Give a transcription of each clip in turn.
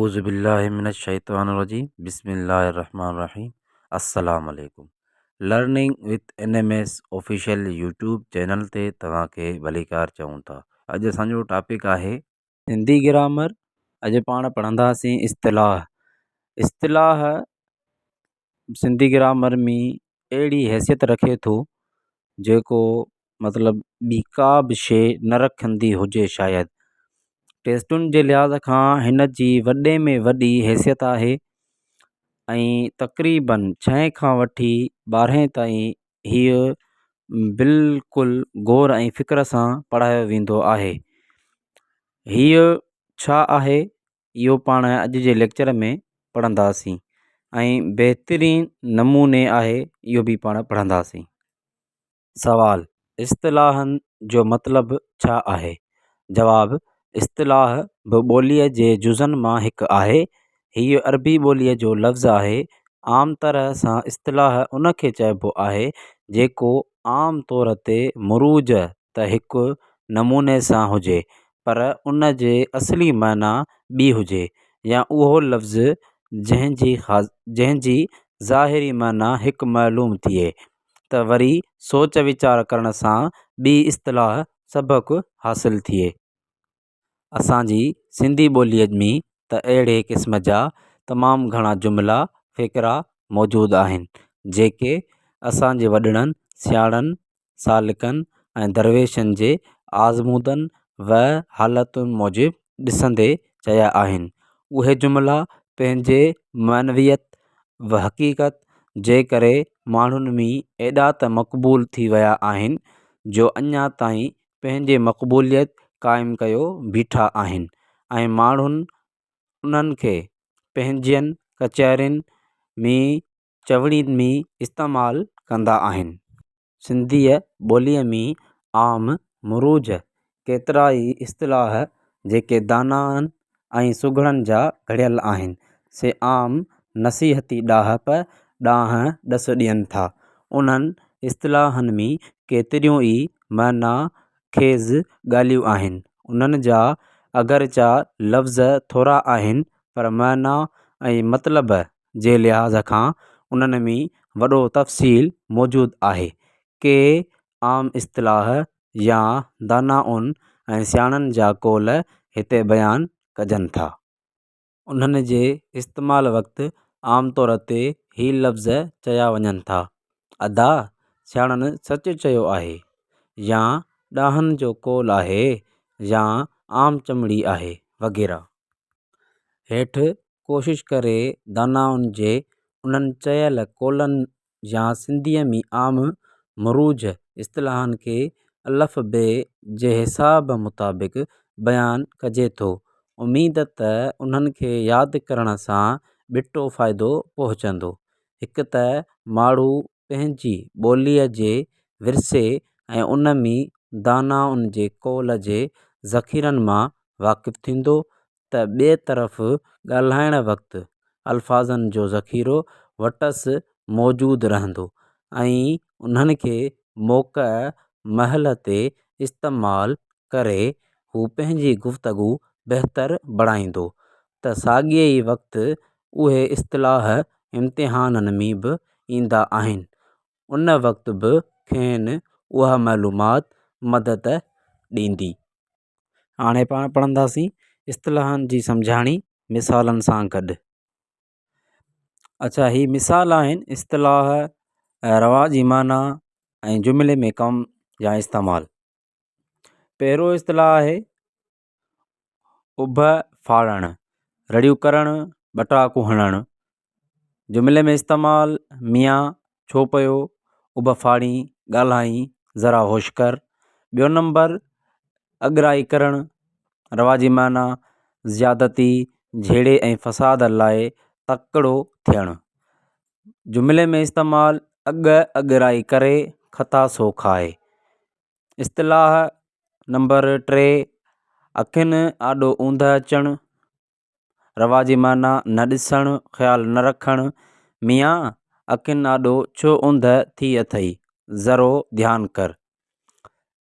औज़ुबिल्लाहिमिनश्शैतानिर्रजीम बिस्मिल्लाहिर्रहमानिर्रहीम अस्सलाम वालेकुम। Learning with NMS official YouTube channel ते तव्हांखे भलीकार चऊं था। अॼु असांजो टॉपिक आहे सिंधी ग्रामर। अॼु पाण पढ़ंदासीं इस्तिलाह। इस्तिलाह सिंधी ग्रामर में अहिड़ी हैसियत रखे थो जेको मतिलबु ॿी का बि शइ न रखंदी हुजे शायदि। टेस्टुनि जे लिहाज़ खां हिन जी वॾे में वॾी हैसियत आहे ऐं तक़रीबन 6 खां वठी 12 ताईं हीअ बिल्कुलु गौर ऐं फ़िक्र सां पढ़ायो वेंदो आहे। हीअ छा आहे इहो पाण अॼु जे लेक्चर में पढ़ंदासीं ऐं बहितरीनु नमूने आहे इहो बि पाण पढ़ंदासीं। सवाल, इस्तिलाहनि जो मतिलबु छा आहे? जवाबु, इस्तिलाह बि ॿोलीअ जे जुज़नि मां हिकु आहे। हीअ अरबी ॿोलीअ जो लफ़्ज़ आहे। आम तरह सां इस्तिलाह उन खे चइबो आहे जेको आम तौर ते मरूज त हिकु नमूने सां हुजे पर उन जे असली माना ॿी हुजे, या उहो लफ़्ज़ जंहिंजी ज़ाहिरी माना हिकु मालूम थिए त वरी सोच वीचार करण सां ॿी इस्तिलाह सबक़ु हासिलु थिए। असांजी सिंधी ॿोलीअ में त अहिड़े क़िस्म जा तमामु घणा जुमिला फ़िक़रा मौजूदु आहिनि जेके असांजे वॾड़नि सियाणनि सालिकनि ऐं दरवेशनि जे आज़मूदनि व हालतुनि मूजिबि ॾिसंदे चया आहिनि। उहे जुमिला पंहिंजे मानवियत व हक़ीक़त जे करे माण्हुनि में एॾा त मक़बूल थी विया आहिनि जो अञा ताईं पंहिंजे मक़बूलियत क़ाइमु कयो बीठा आहिनि ऐं माण्हुनि उन्हनि खे पंहिंजनि कचहरियुनि में चवड़ीनि में इस्तेमालु कंदा आहिनि। सिंधीअ ॿोलीअ में आम मरूज केतिरा ई इस्तिलाह जेके दानाअनि ऐं सुघड़नि जा घड़ियल आहिनि से आम नसीहती ॾाहप ॾांहुं ॾस ॾियनि था। उन्हनि इस्तिलाहनि में केतिरियूं ई माना ख़ेज़ ॻाल्हियूं आहिनि। उन्हनि जा अगरचा लफ़्ज़ थोरा आहिनि पर माना ऐं मतिलब जे लिहाज़ खां उन्हनि में वॾो तफ़सील मौजूदु आहे। के आम इस्तिलाह या दानाउनि ऐं सियाणनि जा कौल हिते बयानु कजनि था। उन्हनि जे इस्तेमालु वक़्तु आम तौर ते ही लफ़्ज़ चया वञनि था: अदा सियाणनि सच चयो आहे, या ॾाहनि जो कौल आहे, या आम चमड़ी आहे वग़ैरह। हेठि कोशिश करे दानाउनि जे उन्हनि चयल कौलनि या सिंधीअ में आम मरूज इस्तिलाहनि खे अलफ़ बे जे हिसाब मुताबिक़ बयानु कजे थो। उमीद त उन्हनि खे यादि करण सां ॿिटो फ़ाइदो पहुचंदो। हिकु त माण्हू पंहिंजी ॿोलीअ जे विरसे ऐं उन में दानाउनि जे कौल जे ज़ख़ीरनि मां वाक़िफ़ु थींदो त ॿिए तरफ़ ॻाल्हाइण वक़्तु अल्फाज़नि जो ज़ख़ीरो वटसि मौजूदु रहंदो ऐं उन्हनि खे मौक़े महल ते इस्तेमालु करे हू पंहिंजी गुफ़्तगू बहितर बणाईंदो त साॻिए ई वक़्तु उहे इस्तिलाह इम्तिहाननि में बि ईंदा आहिनि। उन वक़्तु बि खेनि उहा मालूमात मदद ॾींदी। हाणे पाण पढ़ंदासीं इस्तिलाहनि जी सम्झाणी मिसालनि सां गॾु। अच्छा, ही मिसाल आहिनि इस्तिलाह रवाजी माना ऐं जुमिले में कम या इस्तेमालु। पहिरियों इस्तिलाह आहे उभ फाड़णु, रड़ियूं करणु, ॿटाकू हणणु। जुमिले में इस्तेमालु: मियां छो पियो, उभ फाड़ी, ॻाल्हाई, ज़रा होश कर। ॿियो नंबर अॻिराई करणु, रवाजी माना ज़्यादती, झेड़े ऐं फ़साद लाइ तकिड़ो थियणु। जुमिले में इस्तेमालु: अॻिराई करे, खतासो खाए। इस्तिलाह नंबर 3 अखियुनि आॾो ऊंध अचणु, रवाजी माना न ॾिसणु, ख़्यालु न रखणु। मियां अखियुनि आॾो छो ऊंध थी अथई, ज़रो ध्यानु कर।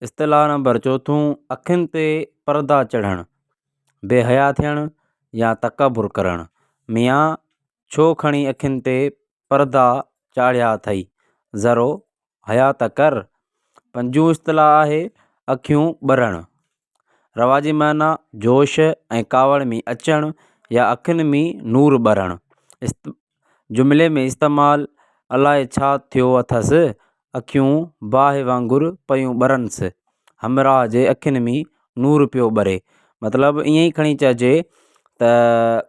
इस्तिलाह नंबर 4 अखियुनि ते परदा चढ़णु, बेहया थियणु, या तकबुर करणु। मियां छो खणी अखियुनि ते परदा चाढ़िया अथई, ज़रो हया त कर। पंजूं इस्तलाह आहे अखियूं ॿरणु। रवाजी माना जोश ऐं कावड़ में अचणु या अखियुनि में नूर ॿरणु। जुमिले में इस्तेमालु अलाए छा थियो अथसि, अखियूं बाहि वांगुरु पयूं ॿरनसि, हमराह जे अखियुनि में नूर पियो ॿरे। मतिलबु ईअं ई खणी चइजे त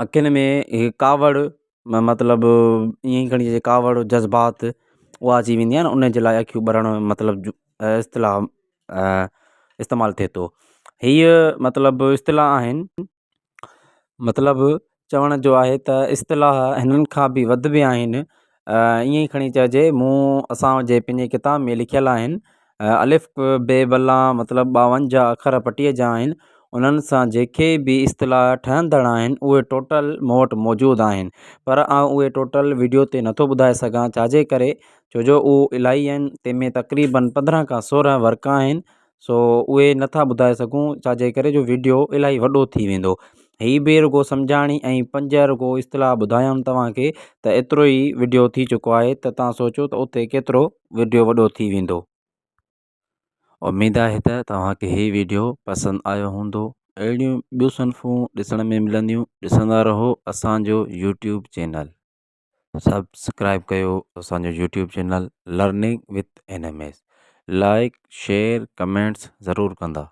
अखियुनि में कावड़, मतिलबु ईअं ई खणी चइजे कावड़ जज़्बात उहा अची वेंदी आहे न, उन जे लाइ अखियूं ॿरणु मतिलबु इस्तलाह इस्तेमालु थिए थो। हीअ मतिलबु इस्तलाह आहिनि। मतिलबु चवण जो आहे त इस्तलाह हिननि खां बि वधि बि आहिनि। ईअं ई खणी चइजे असांजे पंहिंजे किताब में लिखियलु आहिनि। अलिफ़ बे बल्ला मतिलबु 52 अखर पटीअ जा आहिनि। उन्हनि सां जेके बि इस्तलाह ठहंदड़ आहिनि उहे टोटल मूं वटि मौजूदु आहिनि, पर उहे टोटल वीडियो ते नथो ॿुधाए सघां, छाजे करे छोजो उहे इलाही आहिनि, तंहिंमें तक़रीबन 15 खां 16 वर्क आहिनि। सो उहे नथा ॿुधाए सघूं, छाजे करे जो वीडियो इलाही वॾो थी वेंदो। हीअ बि रुगो सम्झाणी ऐं 5 रुगो इस्तलाह ॿुधायमि तव्हांखे, त एतिरो ई वीडियो थी चुको आहे, त तव्हां सोचो त उते केतिरो वीडियो वॾो थी वेंदो। उमेद आहे त तव्हांखे हीअ वीडियो पसंदि आयो हूंदो। अहिड़ियूं ॿियूं सनफ़ूं ॾिसण में मिलंदियूं, ॾिसंदा रहो असांजो यूट्यूब चैनल। सब्सक्राइब कयो असांजो YouTube channel learning with NMS। Like share comments ज़रूरु कंदा।